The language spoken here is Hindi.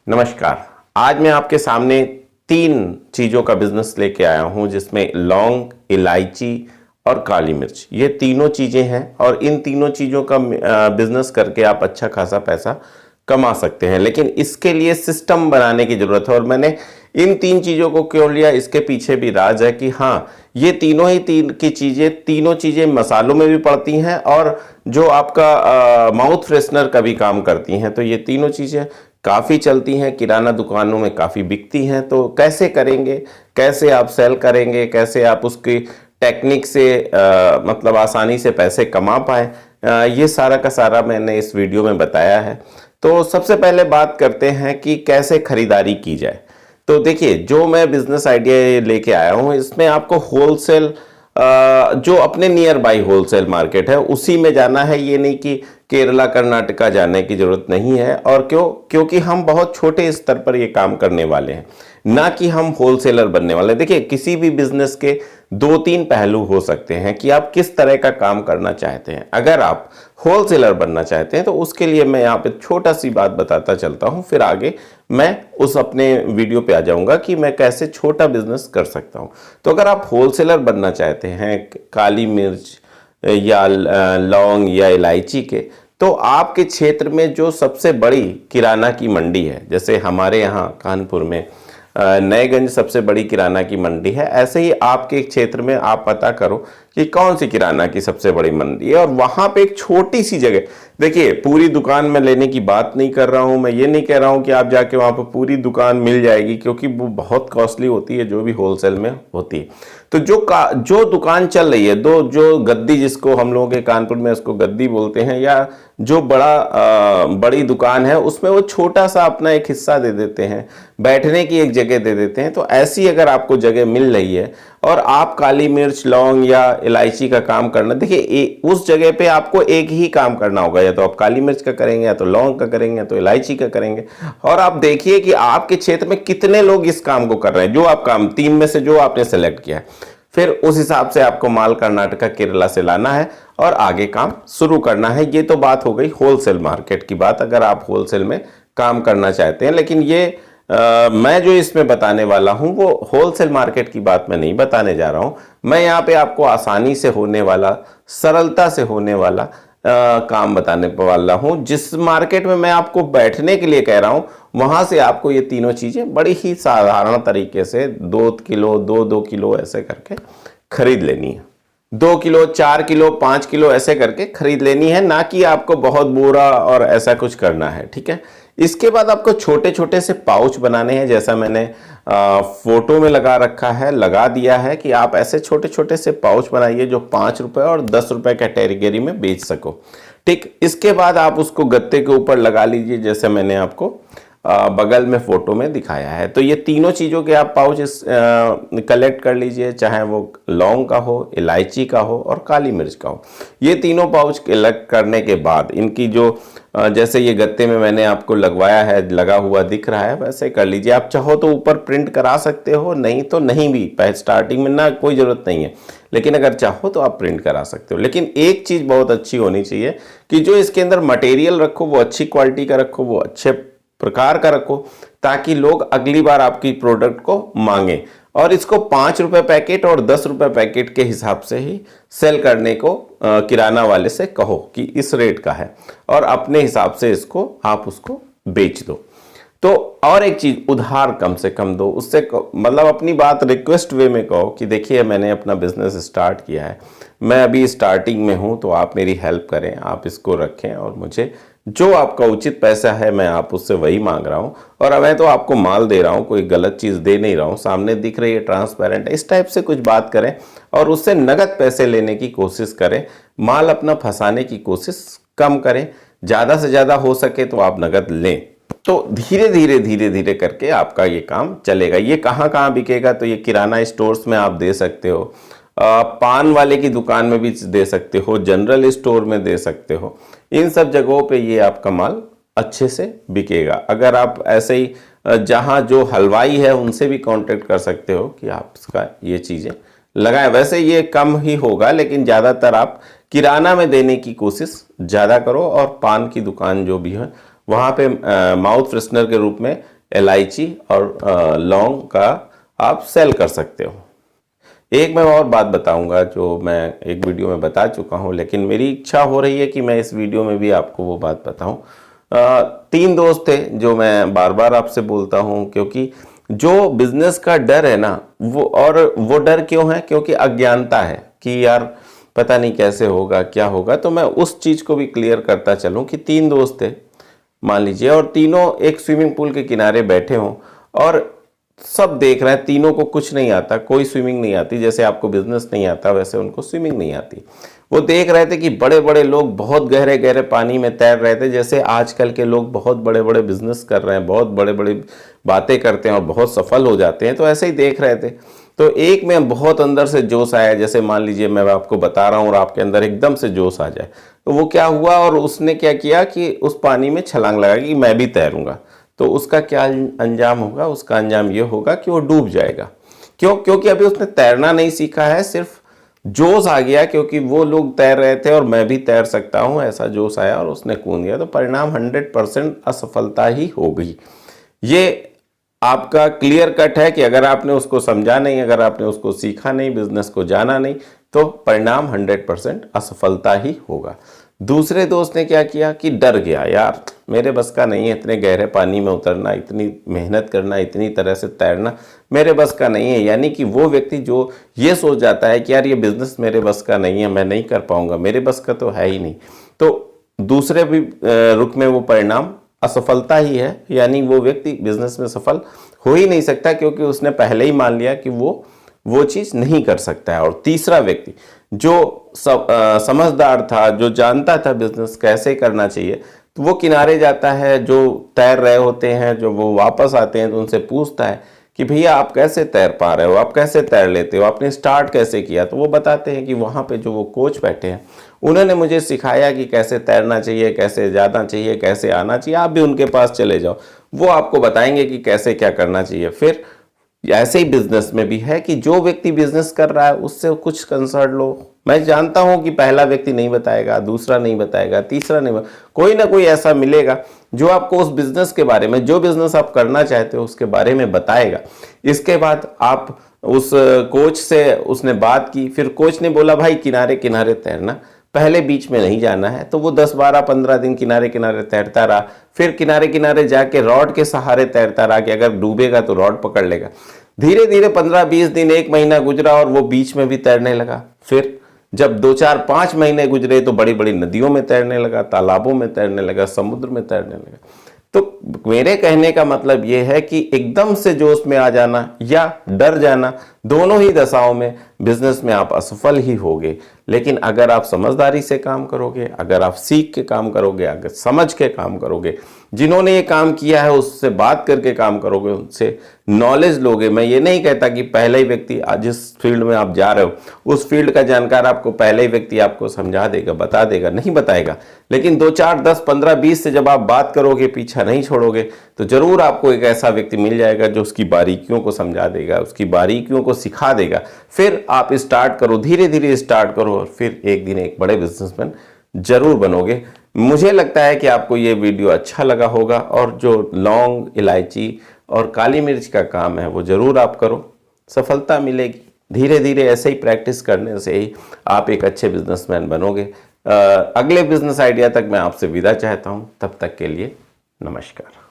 नमस्कार। आज मैं आपके सामने तीन चीज़ों का बिजनेस लेके आया हूं जिसमें लौंग, इलायची और काली मिर्च, ये तीनों चीज़ें हैं और इन तीनों चीज़ों का बिजनेस करके आप अच्छा खासा पैसा कमा सकते हैं। लेकिन इसके लिए सिस्टम बनाने की ज़रूरत है और मैंने इन तीन चीज़ों को क्यों लिया, इसके पीछे भी राज है कि हाँ, ये तीनों ही तीनों चीज़ें मसालों में भी पड़ती हैं और जो आपका माउथ फ्रेशनर का भी काम करती हैं। तो ये तीनों चीज़ें काफ़ी चलती हैं, किराना दुकानों में काफ़ी बिकती हैं। तो कैसे करेंगे, कैसे आप सेल करेंगे, कैसे आप उसकी टेक्निक से मतलब आसानी से पैसे कमा पाएँ, ये सारा का सारा मैंने इस वीडियो में बताया है। तो सबसे पहले बात करते हैं कि कैसे खरीदारी की जाए। तो देखिए, जो मैं बिजनेस आइडिया लेके आया हूँ इसमें आपको होलसेल जो अपने नियर बाई होलसेल मार्केट है उसी में जाना है। ये नहीं कि केरला कर्नाटका जाने की जरूरत नहीं है। और क्योंकि हम बहुत छोटे स्तर पर ये काम करने वाले हैं, ना कि हम होलसेलर बनने वाले। देखिए, किसी भी बिजनेस के दो तीन पहलू हो सकते हैं कि आप किस तरह का काम करना चाहते हैं। अगर आप होलसेलर बनना चाहते हैं तो उसके लिए मैं यहाँ पे छोटा सी बात बताता चलता हूँ, फिर आगे मैं उस अपने वीडियो पे आ जाऊंगा कि मैं कैसे छोटा बिजनेस कर सकता हूँ। तो अगर आप होलसेलर बनना चाहते हैं काली मिर्च या लौंग या इलायची के, तो आपके क्षेत्र में जो सबसे बड़ी किराना की मंडी है, जैसे हमारे यहाँ कानपुर में नएगंज सबसे बड़ी किराना की मंडी है, ऐसे ही आपके क्षेत्र में आप पता करो कि कौन सी किराना की सबसे बड़ी मंडी है और वहां पे एक छोटी सी जगह। देखिए, पूरी दुकान में लेने की बात नहीं कर रहा हूं, मैं ये नहीं कह रहा हूं कि आप जाके वहां पर पूरी दुकान मिल जाएगी, क्योंकि वो बहुत कॉस्टली होती है जो भी होलसेल में होती है। तो जो दुकान चल रही है, जो गद्दी, जिसको हम लोगों के कानपुर में उसको गद्दी बोलते हैं, या जो बड़ी दुकान है, उसमें वो छोटा सा अपना एक हिस्सा दे देते हैं, बैठने की एक जगह दे देते हैं। तो ऐसी अगर आपको जगह मिल रही है और आप काली मिर्च, लौंग या इलायची का काम करना, देखिए उस जगह पे आपको एक ही काम करना होगा, या तो आप काली मिर्च का करेंगे, या तो लौंग का करेंगे, या तो इलायची का करेंगे। और आप देखिए कि आपके क्षेत्र में कितने लोग इस काम को कर रहे हैं, जो आप काम तीन में से जो आपने सेलेक्ट किया है। फिर उस हिसाब से आपको माल कर्नाटका, केरला से लाना है और आगे काम शुरू करना है। ये तो बात हो गई होलसेल मार्केट की बात, अगर आप होलसेल में काम करना चाहते हैं। लेकिन ये मैं जो इसमें बताने वाला हूं वो होलसेल मार्केट की बात मैं नहीं बताने जा रहा हूं। मैं यहाँ पे आपको आसानी से होने वाला, सरलता से होने वाला काम बताने वाला हूं। जिस मार्केट में मैं आपको बैठने के लिए कह रहा हूं, वहां से आपको ये तीनों चीजें बड़ी ही साधारण तरीके से 2 किलो, 2-2 किलो ऐसे करके खरीद लेनी है। 2 किलो, 4 किलो, 5 किलो ऐसे करके खरीद लेनी है, ना कि आपको बहुत बोरा और ऐसा कुछ करना है। ठीक है। इसके बाद आपको छोटे छोटे से पाउच बनाने हैं, जैसा मैंने फोटो में लगा रखा है, लगा दिया है कि आप ऐसे छोटे छोटे से पाउच बनाइए जो 5 रुपए और 10 रुपए कैटेगरी में बेच सको। ठीक। इसके बाद आप उसको गत्ते के ऊपर लगा लीजिए, जैसे मैंने आपको बगल में फोटो में दिखाया है। तो ये तीनों चीज़ों के आप पाउच कलेक्ट कर लीजिए, चाहे वो लौंग का हो, इलायची का हो और काली मिर्च का हो। ये तीनों पाउच कलेक्ट करने के बाद इनकी जो जैसे ये गत्ते में मैंने आपको लगवाया है, लगा हुआ दिख रहा है, वैसे कर लीजिए। आप चाहो तो ऊपर प्रिंट करा सकते हो, नहीं तो नहीं भी, पहले स्टार्टिंग में ना कोई ज़रूरत नहीं है, लेकिन अगर चाहो तो आप प्रिंट करा सकते हो। लेकिन एक चीज़ बहुत अच्छी होनी चाहिए कि जो इसके अंदर मटेरियल रखो वो अच्छी क्वालिटी का रखो, वो अच्छे प्रकार का रखो, ताकि लोग अगली बार आपकी प्रोडक्ट को मांगे। और इसको 5 रुपए पैकेट और 10 रुपए पैकेट के हिसाब से ही सेल करने को किराना वाले से कहो कि इस रेट का है, और अपने हिसाब से इसको आप उसको बेच दो। तो और एक चीज, उधार कम से कम दो, उससे मतलब अपनी बात रिक्वेस्ट वे में कहो कि देखिए, मैंने अपना बिजनेस स्टार्ट किया है, मैं अभी स्टार्टिंग में हूं, तो आप मेरी हेल्प करें, आप इसको रखें और मुझे जो आपका उचित पैसा है मैं आप उससे वही मांग रहा हूं, और मैं तो आपको माल दे रहा हूं, कोई गलत चीज दे नहीं रहा हूं, सामने दिख रही है, ट्रांसपेरेंट है। इस टाइप से कुछ बात करें और उससे नगद पैसे लेने की कोशिश करें, माल अपना फंसाने की कोशिश कम करें। ज्यादा से ज्यादा हो सके तो आप नगद लें। तो धीरे धीरे करके आपका ये काम चलेगा। ये कहाँ कहाँ बिकेगा, तो ये किराना स्टोर्स में आप दे सकते हो, पान वाले की दुकान में भी दे सकते हो, जनरल स्टोर में दे सकते हो। इन सब जगहों पे ये आपका माल अच्छे से बिकेगा। अगर आप ऐसे ही जहाँ जो हलवाई है उनसे भी कांटेक्ट कर सकते हो कि आप इसका ये चीज़ें लगाएं। वैसे ये कम ही होगा, लेकिन ज़्यादातर आप किराना में देने की कोशिश ज़्यादा करो। और पान की दुकान जो भी है वहाँ पे माउथ फ्रेशनर के रूप में इलायची और लौंग का आप सेल कर सकते हो। एक मैं और बात बताऊंगा जो मैं एक वीडियो में बता चुका हूं, लेकिन मेरी इच्छा हो रही है कि मैं इस वीडियो में भी आपको वो बात बताऊं। 3 दोस्त थे जो मैं बार बार आपसे बोलता हूं, क्योंकि जो बिजनेस का डर है ना, वो डर क्यों है? क्योंकि अज्ञानता है कि यार पता नहीं कैसे होगा, क्या होगा। तो मैं उस चीज को भी क्लियर करता चलूं कि 3 दोस्त थे मान लीजिए, और तीनों एक स्विमिंग पूल के किनारे बैठे हों और सब देख रहे हैं, तीनों को कुछ नहीं आता, कोई स्विमिंग नहीं आती। जैसे आपको बिजनेस नहीं आता वैसे उनको स्विमिंग नहीं आती। वो देख रहे थे कि बड़े बड़े लोग बहुत गहरे गहरे पानी में तैर रहे थे, जैसे आजकल के लोग बहुत बड़े बड़े बिजनेस कर रहे हैं, बहुत बड़े बड़े बातें करते हैं और बहुत सफल हो जाते हैं। तो ऐसे ही देख रहे थे। तो एक में बहुत अंदर से जोश आया, जैसे मान लीजिए मैं आपको बता रहा हूँ और आपके अंदर एकदम से जोश आ जाए, तो वो क्या हुआ, और उसने क्या किया कि उस पानी में छलांग लगा कि मैं भी तैरूंगा। तो उसका क्या अंजाम होगा? उसका अंजाम ये होगा कि वो डूब जाएगा। क्यों? क्योंकि अभी उसने तैरना नहीं सीखा है, सिर्फ जोश आ गया क्योंकि वो लोग तैर रहे थे और मैं भी तैर सकता हूं, ऐसा जोश आया और उसने कूद गया। तो परिणाम 100% असफलता ही हो गई। ये आपका क्लियर कट है कि अगर आपने उसको समझा नहीं, अगर आपने उसको सीखा नहीं, बिजनेस को जाना नहीं, तो परिणाम 100% असफलता ही होगा। दूसरे दोस्त ने क्या किया कि डर गया, यार मेरे बस का नहीं है, इतने गहरे पानी में उतरना, इतनी मेहनत करना, इतनी तरह से तैरना मेरे बस का नहीं है। यानी कि वो व्यक्ति जो ये सोच जाता है कि यार ये बिजनेस मेरे बस का नहीं है, मैं नहीं कर पाऊंगा, मेरे बस का तो है ही नहीं, तो दूसरे भी रुख में वो परिणाम असफलता ही है। यानी वो व्यक्ति बिजनेस में सफल हो ही नहीं सकता, क्योंकि उसने पहले ही मान लिया कि वो चीज नहीं कर सकता है। और तीसरा व्यक्ति जो समझदार था, जो जानता था बिजनेस कैसे करना चाहिए, तो वो किनारे जाता है, जो तैर रहे होते हैं, जो वो वापस आते हैं तो उनसे पूछता है कि भैया आप कैसे तैर पा रहे हो, आप कैसे तैर लेते हो, आपने स्टार्ट कैसे किया? तो वो बताते हैं कि वहाँ पे जो वो कोच बैठे हैं उन्होंने मुझे सिखाया कि कैसे तैरना चाहिए, कैसे जाना चाहिए, कैसे आना चाहिए। आप भी उनके पास चले जाओ, वो आपको बताएंगे कि कैसे क्या करना चाहिए। फिर ऐसे ही बिजनेस में भी है कि जो व्यक्ति बिजनेस कर रहा है उससे कुछ कंसल्ट लो। मैं जानता हूं कि पहला व्यक्ति नहीं बताएगा, दूसरा नहीं बताएगा, तीसरा नहीं कोई ना कोई ऐसा मिलेगा जो आपको उस बिजनेस के बारे में, जो बिजनेस आप करना चाहते हो उसके बारे में बताएगा। इसके बाद आप उस कोच से उसने बात की, फिर कोच ने बोला भाई किनारे किनारे तैरना, पहले बीच में नहीं जाना है। तो वो 10, 12, 15 दिन किनारे किनारे तैरता रहा। फिर किनारे किनारे जाके रॉड के सहारे तैरता रहा कि अगर डूबेगा तो रॉड पकड़ लेगा। धीरे धीरे 15, 20 दिन, 1 महीना गुजरा और वो बीच में भी तैरने लगा। फिर जब 2, 4, 5 महीने गुजरे तो बड़ी बड़ी नदियों में तैरने लगा, तालाबों में तैरने लगा, समुद्र में तैरने लगा। तो मेरे कहने का मतलब यह है कि एकदम से जोश में आ जाना या डर जाना, दोनों ही दशाओं में बिजनेस में आप असफल ही होगे। लेकिन अगर आप समझदारी से काम करोगे, अगर आप सीख के काम करोगे, अगर समझ के काम करोगे, जिन्होंने ये काम किया है उससे बात करके काम करोगे, उनसे नॉलेज लोगे। मैं ये नहीं कहता कि पहले ही व्यक्ति जिस फील्ड में आप जा रहे हो उस फील्ड का जानकार आपको पहले ही व्यक्ति आपको समझा देगा, बता देगा, नहीं बताएगा। लेकिन 2, 4, 10, 15, 20 से जब आप बात करोगे, पीछा नहीं छोड़ोगे, तो जरूर आपको एक ऐसा व्यक्ति मिल जाएगा जो उसकी बारीकियों को समझा देगा, उसकी बारीकियों को सिखा देगा। फिर आप स्टार्ट करो, धीरे धीरे स्टार्ट करो और फिर एक दिन एक बड़े बिजनेसमैन जरूर बनोगे। मुझे लगता है कि आपको ये वीडियो अच्छा लगा होगा, और जो लौंग, इलायची और काली मिर्च का काम है वो जरूर आप करो, सफलता मिलेगी। धीरे धीरे ऐसे ही प्रैक्टिस करने से ही आप एक अच्छे बिजनेसमैन बनोगे। अगले बिजनेस आइडिया तक मैं आपसे विदा चाहता हूँ। तब तक के लिए नमस्कार।